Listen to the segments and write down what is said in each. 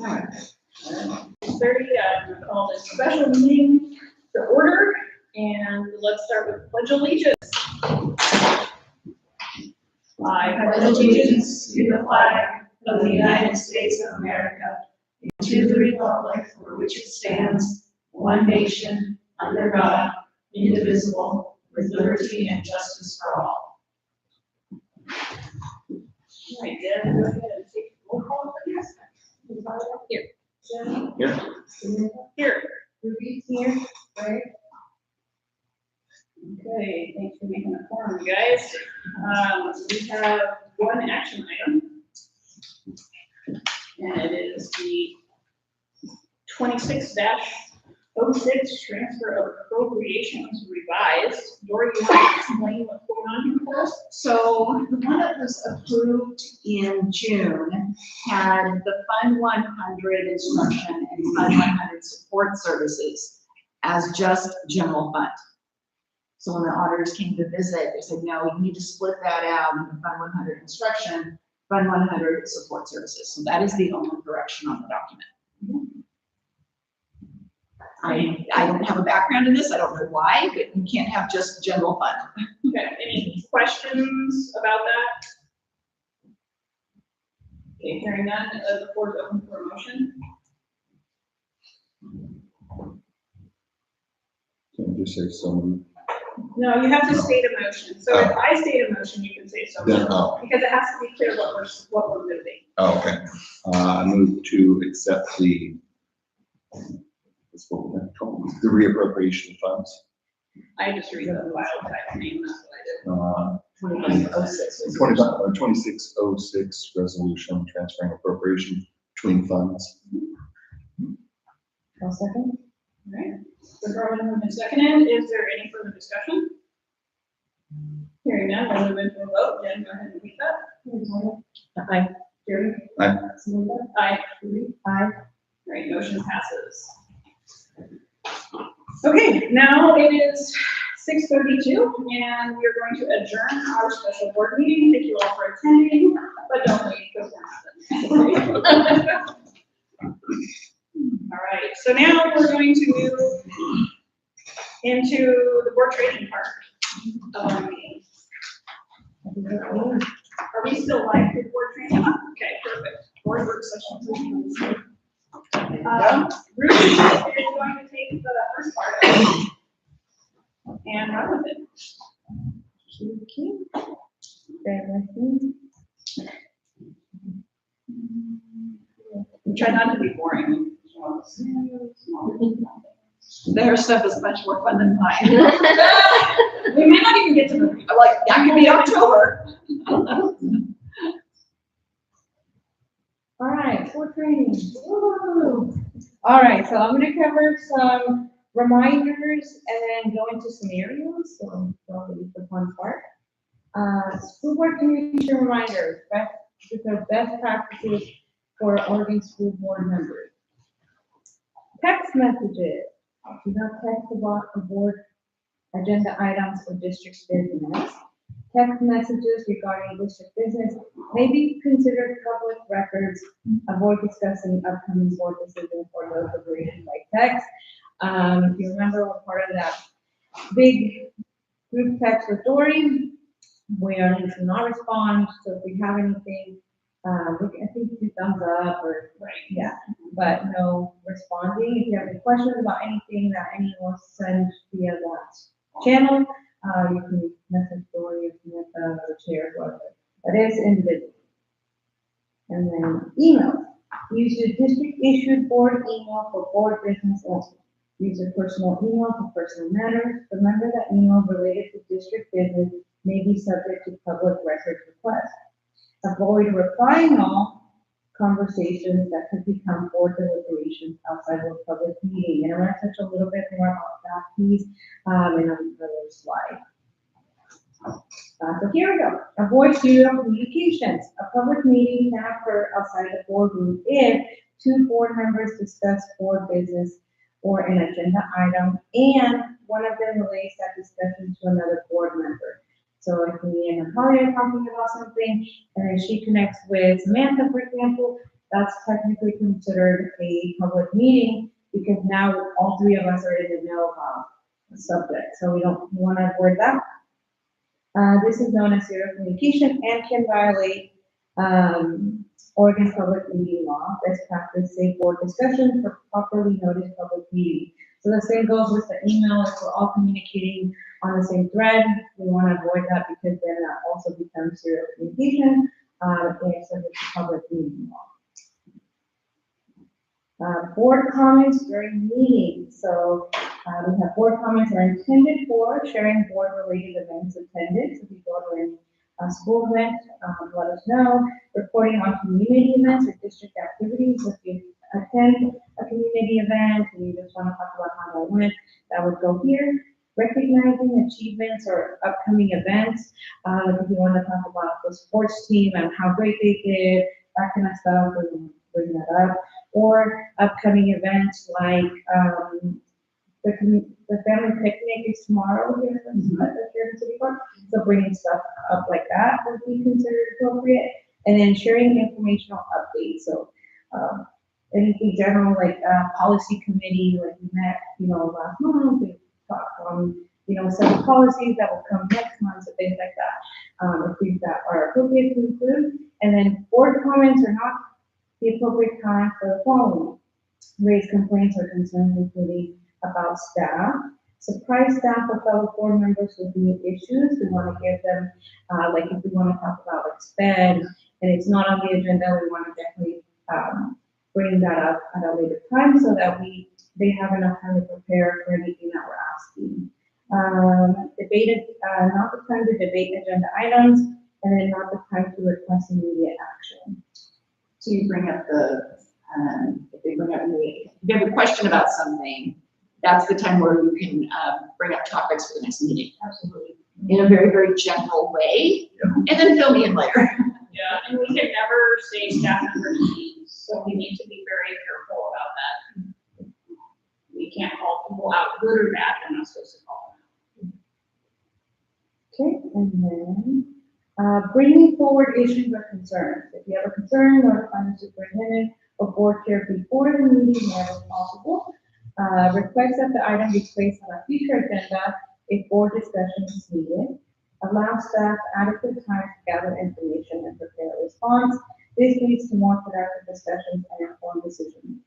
6:30, I'm going to call this special meeting to order, and let's start with Pledge of Allegiance. I pledge allegiance to the flag of the United States of America, and to the republic for which it stands, one nation, under God, indivisible, with liberty and justice for all. All right, Dan, go ahead and take roll call for this. Here. Here. Here. Ruby's here, right? Okay, thanks for making a forum, you guys. We have one action item, and it is the 26-06 transfer of appropriations revised. Dory, you want to explain what's going on here for us? So the one that was approved in June had the Fund 100 instruction and Fund 100 support services as just general fund. So when the auditors came to visit, they said, no, we need to split that out into Fund 100 instruction, Fund 100 support services. So that is the only correction on the document. I don't have a background in this. I don't know why, but you can't have just general fund. Okay, any questions about that? Okay, hearing none, the floor is open for a motion. Can you just say so? No, you have to state a motion. So if I state a motion, you can say so. Then, oh. Because it has to be clear what we're moving. Oh, okay. I move to accept the reappropriation funds. I just read the wild type name, that's what I did. 2506. 2606 resolution transferring appropriation between funds. I'll second. All right, so Robin moved and seconded. Is there any further discussion? Hearing none, I'll move into a vote. Jen, go ahead and read that. Aye. Jerry? Aye. Samantha? Aye. Aye. All right, motion passes. Okay, now it is 6:32, and we're going to adjourn our special board meeting. Thank you all for attending, but don't leave because we're not. All right, so now we're going to move into the board training part of our meeting. Are we still live for board training? Okay, perfect. Board work session. Ruth is going to take the first part of it and run with it. Try not to be boring. Their stuff is much more fun than mine. We may not even get to the. I'm like, that could be October. All right, board training. Woo. All right, so I'm going to cover some reminders and then go into some areas. So probably the fun part. School board communication reminders. Best practices for Oregon school board members. Text messages. Do not text about the board agenda items or district business. Text messages regarding district business may be considered public records. Avoid discussing upcoming board decisions or deliberation by text. If you remember, we're part of that big group text with Dory. We are need to not respond. So if we have anything, I think do thumbs up or yeah, but no responding. If you have any questions about anything that anyone sends via that channel, you can message Dory or Samantha or Chair, whatever. That is individual. And then email. Use your district issued board email for board business only. Use your personal email for personal matters. Remember that email related to district business may be subject to public records requests. Avoid replying all conversations that could become board deliberations outside of a public meeting. And I'm going to touch a little bit more about that piece in another slide. So here we go. Avoid serial communications. A public meeting can occur outside the boardroom if two board members discuss board business or an agenda item, and one of them relates that discussion to another board member. So if me and Natalia are talking about something, and then she connects with Samantha, for example, that's technically considered a public meeting because now all three of us are in the know about the subject, so we don't want to avoid that. This is known as serial communication and can violate Oregon Public Meeting Law, best practice, safe board discussion for properly noticed public meeting. So the same goes with the email, if we're all communicating on the same thread, we want to avoid that because then that also becomes serial communication, and subject to public meeting law. Board comments during meetings. So we have board comments are intended for sharing board-related events attended. So if you go to a school event, let us know. Reporting on community events or district activities. If you attend a community event and you just want to talk about how that went, that would go here. Recognizing achievements or upcoming events. Like if you want to talk about the sports team and how great they did, that kind of stuff, we can bring that up. Or upcoming events like the family picnic is tomorrow here at the Sheridan City Park. So bringing stuff up like that would be considered appropriate. And then sharing informational updates. So anything general like policy committee, like we met, last month, we talked on, several policies that will come next month, and things like that. If things that are appropriate to include. And then board comments are not the appropriate time for the following. Raise complaints or concerns, including about staff. Surprise staff or fellow board members with new issues. We want to give them, like if we want to talk about like sped and it's not on the agenda, we want to definitely bring that up at a later time so that they have enough time to prepare for anything that we're asking. Not the time to debate agenda items, and then not the time to request immediate action. So you bring up if they bring up, if you have a question about something, that's the time where you can bring up topics for the next meeting. Absolutely. In a very, very general way, and then fill me in later. Yeah, and we can never say staff member needs, so we need to be very careful about that. We can't call people out good or bad, we're not supposed to call them Okay, and then bringing forward issues or concerns. If you have a concern, notify the superintendent or board chair before the meeting whenever possible. Request that the item be placed on a future agenda if board discussion is needed. Allow staff adequate time to gather information and prepare a response. This leads to more productive discussions and informed decisions.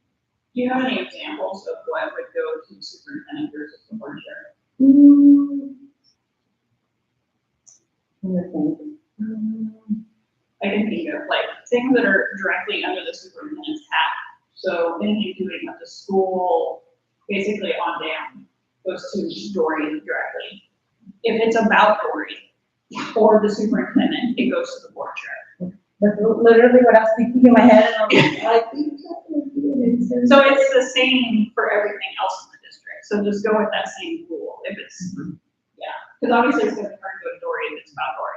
Do you have any examples of what would go to the superintendent versus the board chair? I can think of like things that are directly under the superintendent's hat. So anything doing with the school, basically on down, goes to Dory directly. If it's about Dory or the superintendent, it goes to the board chair. That's literally what I was thinking in my head, and I was like, I think that would be it. So it's the same for everything else in the district. So just go with that same rule. If it's, because obviously it's going to be hard to go to Dory if it's about Dory.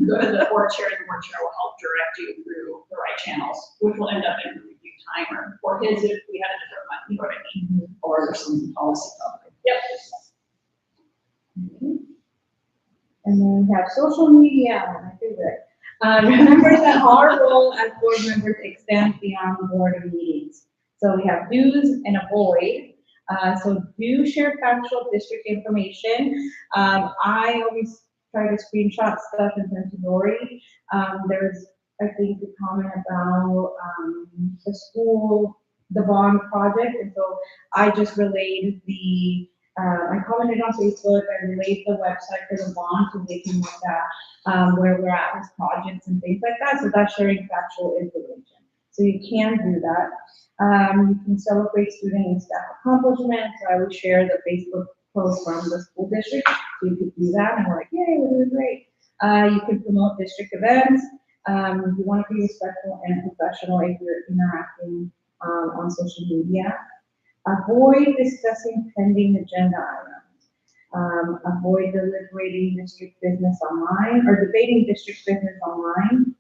Go to the board chair, and the board chair will help direct you through the right channels, which will end up in review timer or his if we had a different one, you know what I mean? Or some policy topic. Yep. And then we have social media, my favorite. Remember that our role as board members extends beyond the board of meetings. So we have do's and avoid. So do share factual district information. I always try to screenshot stuff and send to Dory. There's, I think, a comment about the school, the bond project, and so I just relayed I commented on Facebook, I relayed the website for the bond so they can look at where we're at with projects and things like that. So that's sharing factual information. So you can do that. You can celebrate student and staff accomplishments. So I would share the Facebook post from the school district. So you could do that and we're like, yay, we're doing great. You can promote district events. You want to be respectful and professional if you're interacting on social media. Avoid discussing pending agenda items. Avoid deliberating district business online or debating district business online.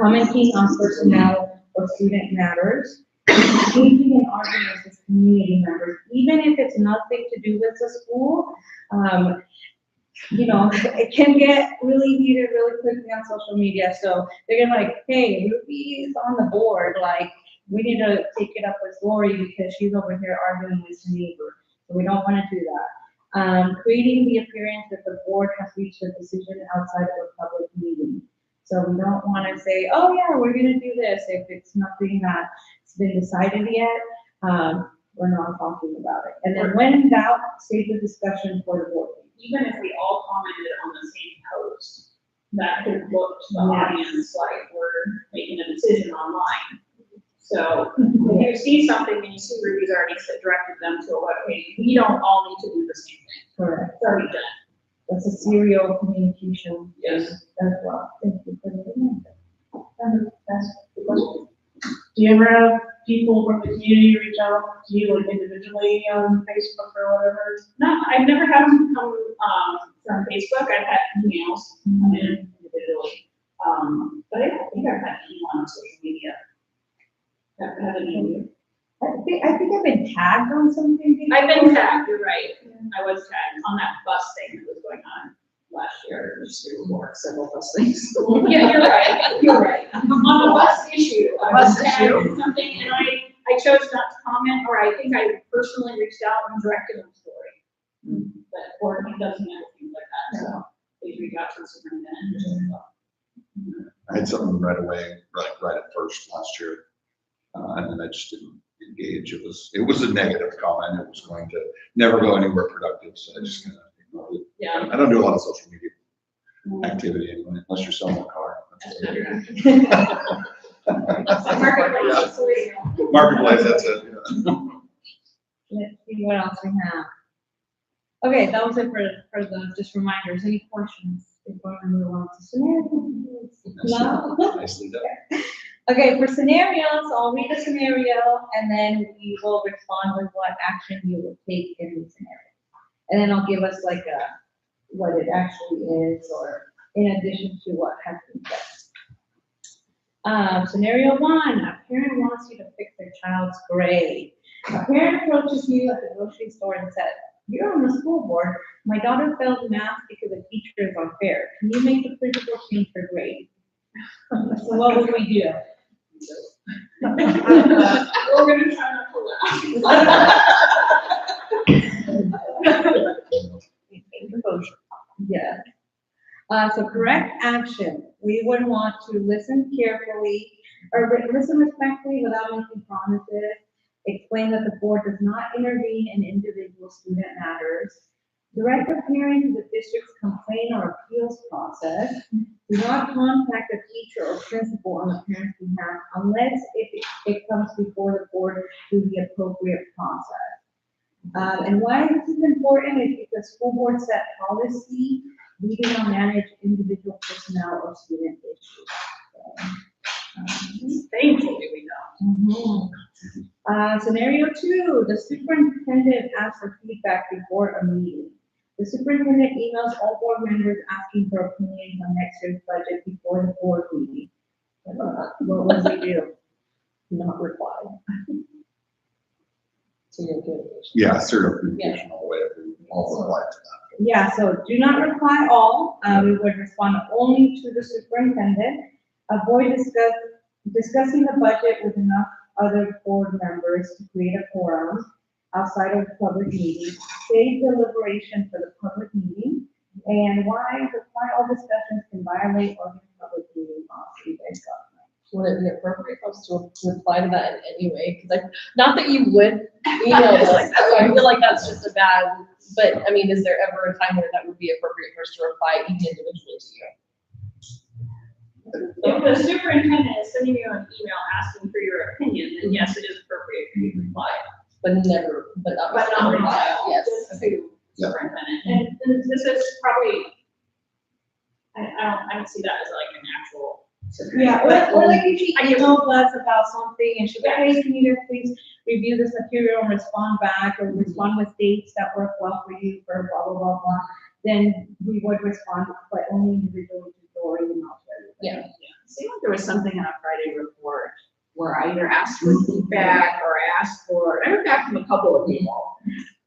Commenting on personnel or student matters. Engaging in arguments with community members, even if it's nothing to do with the school. It can get really heated really quickly on social media. So they're gonna like, hey, Ruby's on the board. Like, we need to take it up with Lori because she's over here arguing with the neighbor. So we don't want to do that. Creating the appearance that the board has reached a decision outside of a public meeting. So we don't want to say, oh yeah, we're gonna do this if it's nothing that's been decided yet. We're not talking about it. And then when in doubt, save the discussion for the board. Even if we all commented on the same post, that could look to the audience like we're making a decision online. So if you see something and you see Ruby's already directed them to a webpage, we don't all need to do the same thing. Correct. It's already done. That's a serial communication Yes. as well. Thank you for the That's the question. Do you ever have people from the community reach out to you like individually on Facebook or whatever? No, I've never had them come, from Facebook. I've had emails come in individually. But I don't think I've had anyone on social media. Haven't you? I think I've been tagged on something. before. I've been tagged, you're right. I was tagged on that bus thing that was going on last year. Several bus things. Yeah, you're right, you're right. On the bus issue, I was Bus tagged issue. in something and I chose not to comment, or I think I personally reached out and directed them story. But board doesn't have things like that, so please reach out to the superintendent. I had something right away, right at first last year. And then I just didn't engage. It was a negative comment. It was going to never go anywhere productive. So I just kind of ignored it. Yeah. I don't do a lot of social media activity anyway, unless you're selling a car. Marketplace. Marketplace, that's it. Yeah. Let's see what else we have. Okay, that was it for the just reminders. Any questions before we move on to scenarios? No? Nicely done. Okay, for scenarios, I'll read the scenario and then we will respond with what action you would take in the scenario. And then I'll give us like what it actually is or in addition to what has been said. Scenario 1, a parent wants you to fix their child's grade. A parent approaches you at the grocery store and says, "You're on the school board. My daughter failed math because the teacher is unfair. Can you make the principal change her grade?" So what would we do? We're gonna try not to laugh. Yeah. So correct action, we would want to listen carefully or listen respectfully without making promises. Explain that the board does not intervene in individual student matters. Direct the parent to the district's complaint or appeals process. Do not contact the teacher or principal on the parent's behalf unless it comes before the board through the appropriate process. And why this is important is because school boards set policy. We do not manage individual personnel or student issues. Thankfully, we don't. Scenario 2, the superintendent asks for feedback before a meeting. The superintendent emails all board members asking for opinions on next year's budget before the board meeting. What would we do? Not reply. So you're good. Yeah, sort of communication all the way up. All reply to that. Yeah, so do not reply all. We would respond only to the superintendent. Avoid discussing the budget with enough other board members to create a quorum outside of the public meeting. Save deliberation for the public meeting. And why reply all discussions can violate open public meeting policy. Would it be appropriate for us to reply to that in any way? Because not that you would email us, I feel like that's just a bad, but I mean, is there ever a time where that would be appropriate for us to reply even individually to you? If the superintendent is sending you an email asking for your opinion, then yes, it is appropriate for you to reply. But never, but not. But not reply, Yes. just to superintendent. And this is probably, I don't see that as like an actual. Yeah, or like if she emailed us about something and she's like, hey, can you please review this material and respond back or respond with dates that work well for you for blah, blah, blah, blah. Then we would respond, but only individually to Dory and not to everybody. Yeah. Seemed like there was something in a Friday report where I either asked for feedback or I asked for, I heard back from a couple of people.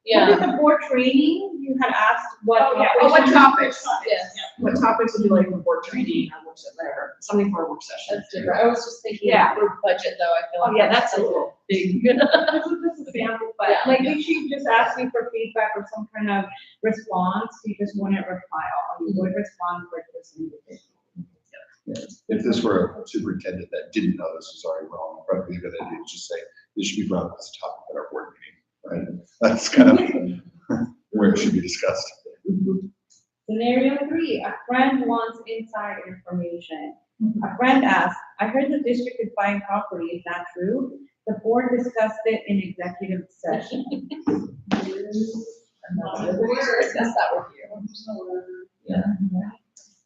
Look Yeah, at the board training, you had asked what. Oh, yeah. Oh, what operations- topics? yes, What topics would you like for board training or work session, or something for a work session? that's different. I was just thinking Yeah. for budget though, I feel Oh, like. yeah, that's a little big. This is just a sample, but Yeah. like if she just asked you for feedback or some kind of response, you just wouldn't reply all, you would respond with this individual. If this were a superintendent that didn't know this was already wrong, probably a good idea to just say, this should be brought up as a topic at our board meeting, right? That's kind of where it should be discussed. Scenario 3, a friend wants inside information. A friend asks, I heard the district is buying property, is that true? The board discussed it in executive session. We'll discuss that with you.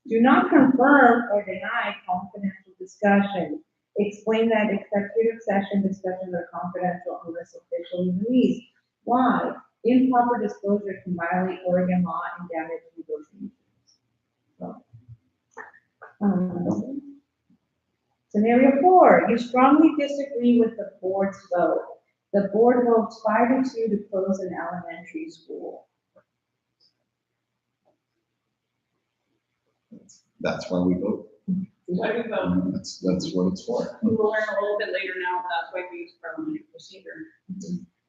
Do not confirm or deny confidential discussion. Explain that executive session discussions are confidential unless officially released. Why? Improper disclosure can violate Oregon law and damage negotiations. So, Scenario 4, you strongly disagree with the board's vote. The board votes 5-2 to close an elementary school. That's why we vote. Why do we vote? That's what it's for. We will learn a little bit later now, that's why we use parliamentary procedure.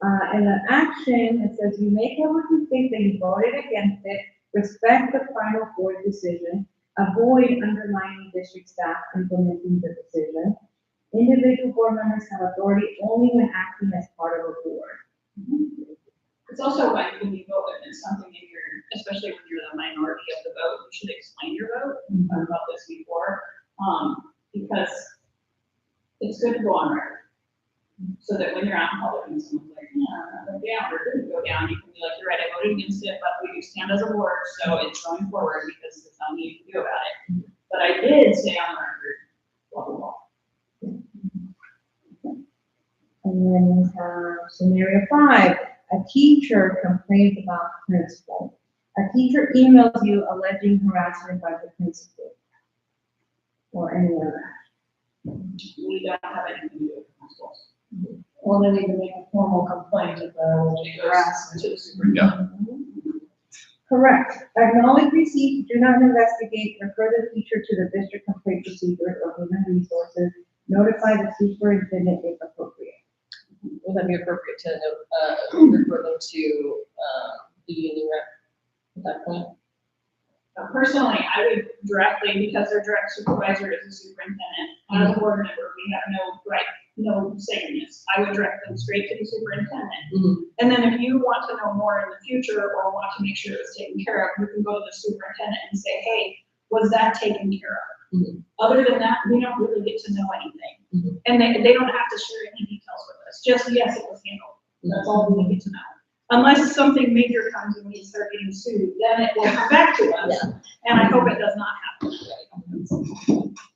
And the action, it says you may publicly state that you voted against it, respect the final board decision, avoid undermining district staff implementing the decision. Individual board members have authority only when acting as part of a board. It's also like when you vote and it's something that you're, especially when you're the minority of the vote, you should explain your vote. We've talked about this before, because it's good to go on record. So that when you're out in public and someone's like, yeah, go down, or didn't go down, you can be like, you're right, I voted against it, but we do stand as a board, so it's going forward because there's nothing you can do about it. But I did say on the record, blah, blah, blah. And then we have scenario 5, a teacher complains about principal. A teacher emails you alleging harassment by the principal. Or any other. We don't have anything to do with principals. Well, they need to make a formal complaint if they're It goes to the superintendent. Yeah. Correct. Acknowledge receipt, do not investigate, refer the teacher to the district complaint procedure or human resources. Notify the superintendent if appropriate. Would that be appropriate to refer them to, the union rep at that point? Personally, I would directly, because their direct supervisor is the superintendent, as a board member, we have no right, no say in this. I would direct them straight to the superintendent. Mhm. And then if you want to know more in the future or want to make sure it's taken care of, you can go to the superintendent and say, hey, was that taken care of? Mhm. Other than that, we don't really get to know anything. Mhm. And they don't have to share any details with us, just yes, it was handled. That's all we get to know. Unless something major comes and we start getting sued, then it will come back to us. And I hope it does not happen.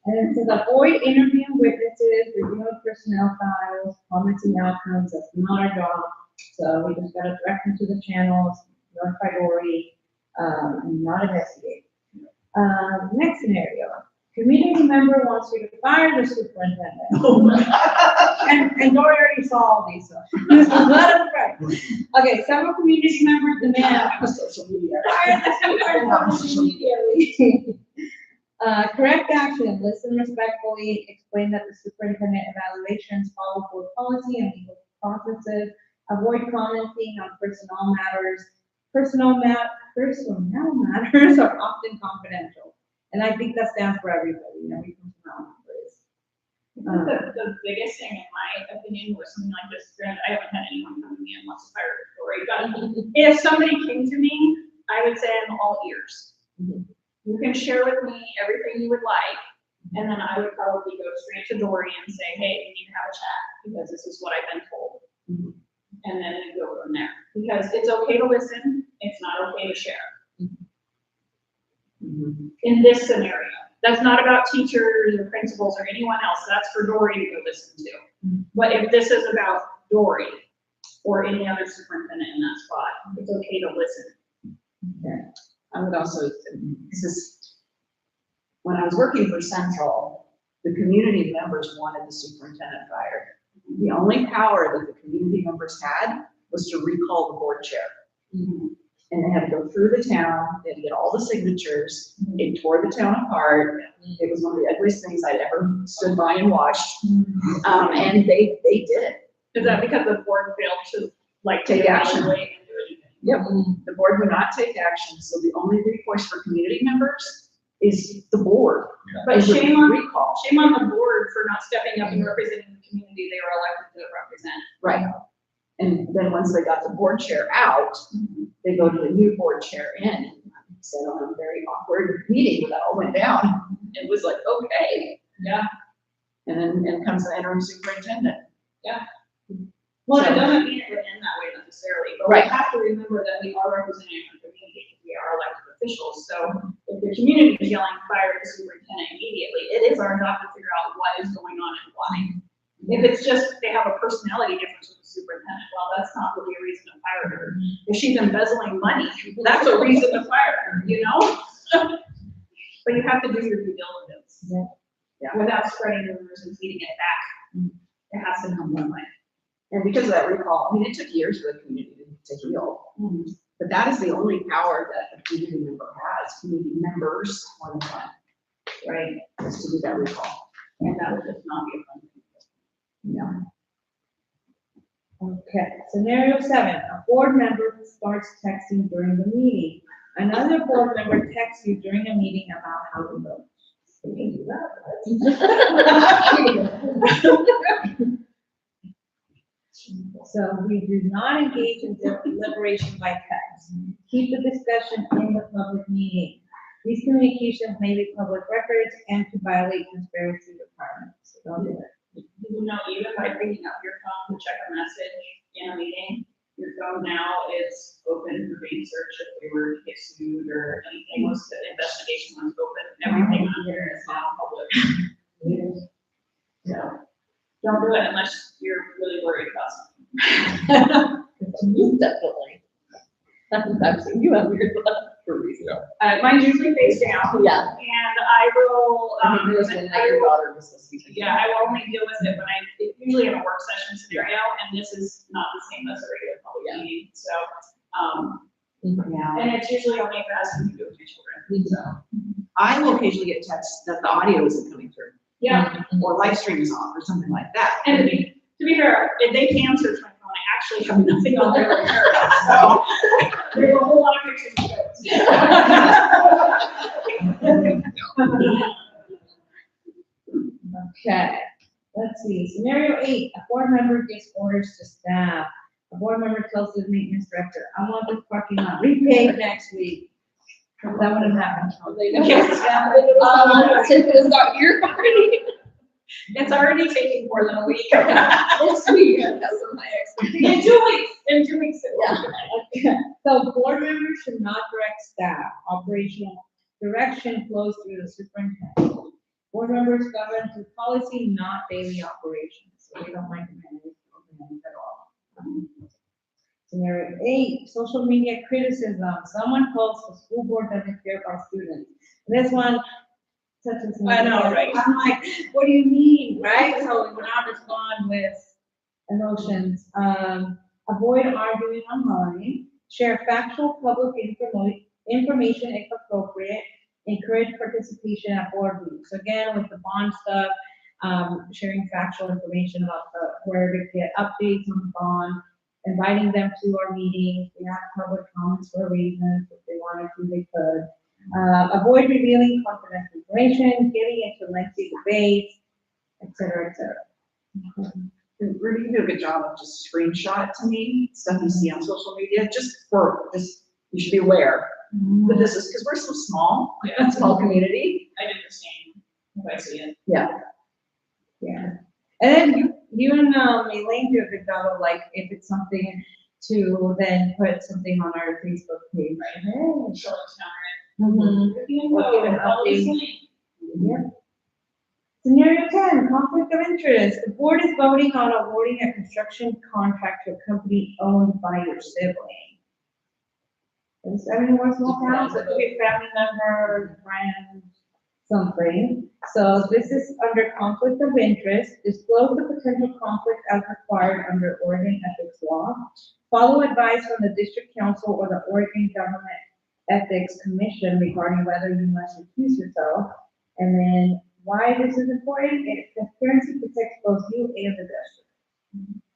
And it says avoid interviewing witnesses, reviewing personnel files, commenting outcomes, that's not our job. So we just gotta direct them to the channels, notify Dory, and not investigate. Next scenario, community member wants you to fire the superintendent. And Dory already saw all these, so. Let him try. Okay, several community members demand fire the superintendent immediately. Correct action, listen respectfully, explain that the superintendent evaluations follow board policy and legal processes, avoid commenting on personnel matters. Personnel matters are often confidential. And I think that stands for everybody, every personnel matters. I think the biggest thing, in my opinion, with something like this, granted, I haven't had anyone come to me unless it's fire story, but if somebody came to me, I would say I'm all ears. You can share with me everything you would like, and then I would probably go straight to Dory and say, hey, we need to have a chat, because this is what I've been told. And then we go from there, because it's okay to listen, it's not okay to share. In this scenario, that's not about teachers or principals or anyone else, that's for Dory to go listen to. But if this is about Dory or any other superintendent in that spot, it's okay to listen. I would also, this is, when I was working for Central, the community members wanted the superintendent fired. The only power that the community members had was to recall the board chair. And they had to go through the town, they had to get all the signatures, it tore the town apart. It was one of the ugliest things I'd ever stood by and watched. And they did it. Is that because the board failed to, like, Take action. evaluate and do anything? Yep, the board would not take action, so the only recourse for community members is the board. But Is a shame on recall. the board for not stepping up and representing the community they were elected to represent. Right. And then once they got the board chair out, they voted a new board chair in. So on a very awkward meeting, that all went down. It was like, okay. Yeah. And then, and comes the interim superintendent. Well, So- it doesn't mean it would end that way necessarily, but we Right. have to remember that we are representing our community, we are elected officials, so if the community is yelling fire the superintendent immediately, it is our job to figure out what is going on and why. If it's just they have a personality difference with the superintendent, well, that's not really a reason to fire her. If she's embezzling money, that's a reason to fire her, you know? But you have to do your due diligence. Yeah. Without spreading rumors and feeding it back. It has to come one way. And because of that recall, I mean, it took years for the community to heal. But that is the only power that a community member has, community members on the front, right, is to do that recall. And that would just not be a fun thing. Yeah. Okay, scenario 7, a board member starts texting during the meeting. Another board member texts you during a meeting about how to vote. We can do that. So we do not engage in deliberation by text. Keep the discussion in the public meeting. These communications may be public records and to violate transparency requirements. So don't do it. You know, even by picking up your phone to check a message in a meeting, your phone now is open for being searched if we were to get sued or anything was, the investigation was open, everything on here is now public. So, don't do it unless you're really worried about something. Definitely. I've seen you have weird stuff for a reason. Mine's usually face down. Yeah. And I will, I think it was when like your daughter was supposed to be. yeah, I will only deal with it when it's usually in a work session scenario, and this is not the same as a regular public meeting, so, Yeah. and it's usually only if it has something to do with my children, so. I will occasionally get texts that the audio isn't coming through, Yeah, or live stream is off, or something like that. and to be fair, if they can search my phone, I actually have nothing on there to share, so there's a whole lot of pictures and Okay, let's see, scenario 8, a board member gives orders to staff. A board member tells the maintenance director, I want this parking lot repaved next week. That wouldn't happen. It's not your party. It's already taking more than a week. This week, that's what my In 2 weeks, in 2 weeks. it will. Yeah. So board members should not direct staff. Operational direction flows through the superintendent. Board members govern through policy, not daily operations. So we don't like to manage programs at all. Scenario 8, social media criticism. Someone calls the school board doesn't care about students. This one, such as. I know, right? I'm like, what do you mean, right? So we would not respond with emotions. Avoid arguing online. Share factual public information if appropriate. Encourage participation at board meetings. So again, with the bond stuff, sharing factual information about where to get updates on the bond, inviting them to our meetings. We have public comments for a reason. If they wanted to, they could. Avoid revealing confidential information, getting into lengthy debates, et cetera, et cetera. Rudy, you do a good job of just screenshot to me, stuff you see on social media, just you should be aware. But this is, because we're so small, Yeah. small community. I did the same, if I see it. Yeah. And then you and Elaine do a good job of like, if it's something to then put something on our Facebook page. Right? Hey. Show us down Mhm. there. We'll give an update. Yeah. Scenario 10, conflict of interest. The board is voting on awarding a construction contract to a company owned by your sibling. Is there any more small towns? It could be a family member, friend, something. So this is under conflict of interest. Disclose the potential conflict as required under Oregon ethics law. follow advice from the district council or the Oregon Government Ethics Commission regarding whether you must recuse yourself. And then why this is important, transparency protects both you and the district.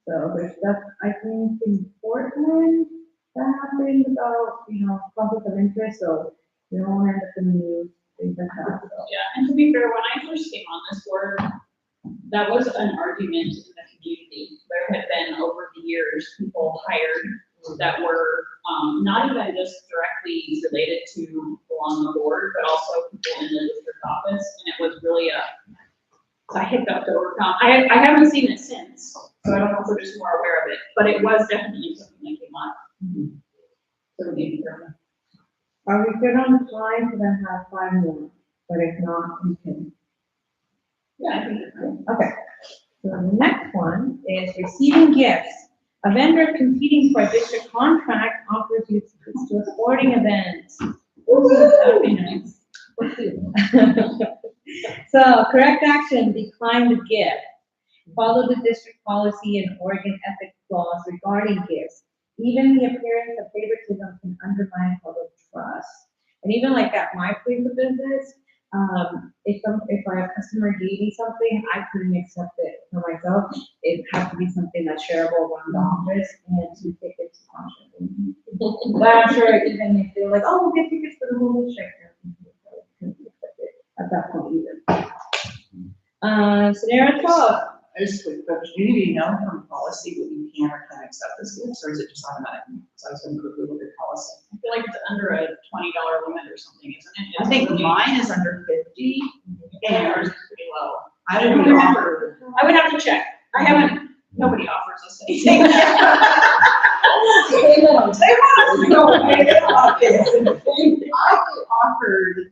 So there's that, I think, important that happened about, conflict of interest, so you don't want to end up in the news, things like that, so. Yeah, and to be fair, when I first came on this board, that was an argument in the community. There had been over the years, people hired that were, not even just directly related to people on the board, but also people in the district office, and it was really a hiccup to overcome. I haven't seen it since, so I don't know if we're just more aware of it, but it was definitely something that came up. So we need to be careful. Are we good on time to then have 5 more? But if not, we can. Yeah, I think it's fine. Okay. So the next one is receiving gifts. A vendor competing for a district contract offers you tickets to a sporting event. That'd be nice. So correct action, decline the gift. Follow the district policy and Oregon ethics laws regarding gifts. Even the appearance of favoritism can undermine public trust. And even like at my place of business, if a customer gave me something, I couldn't accept it for myself. It has to be something that's shareable around the office and 2 tickets to function. But I'm sure even if they're like, oh, we'll get tickets for the whole district, I couldn't accept it at that point either. Scenario 12. I just quick question, do you need to know from policy what you can or can't accept this gifts, or is it just automatic? So I was going to quickly look at policy. I feel like it's under a $20 limit or something, isn't it? I think mine is under 50, And ours is pretty low. I don't remember. offer. I would have to check. Nobody offers us anything. I offered,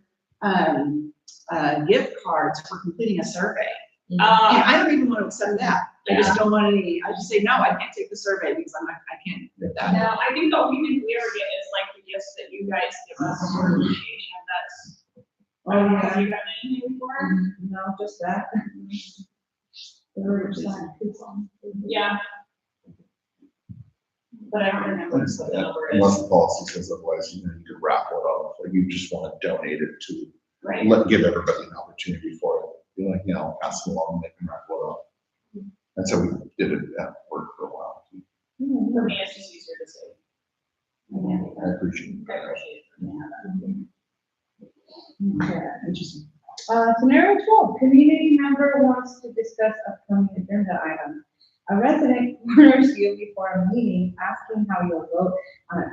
gift cards for completing a survey. And I don't even want to accept that. I just don't want any, I just say, no, I can't take the survey because I can't do that. No, I think the only thing we ever get is like the gifts that you guys give us for appreciation. That's, have you gotten anything before? No, just that. Yeah. But I don't remember what the number is. Unless the policy says otherwise, you could raffle it off, or you just want to donate it to, Right. give everybody an opportunity for it. Be like, pass it along, and they can raffle it off. That's how we did it at work for a while. For me, it's just easier to say. I appreciate I it. appreciate it. Okay. Scenario 12, community member wants to discuss upcoming agenda items. A resident corners you before a meeting asking how you'll vote on a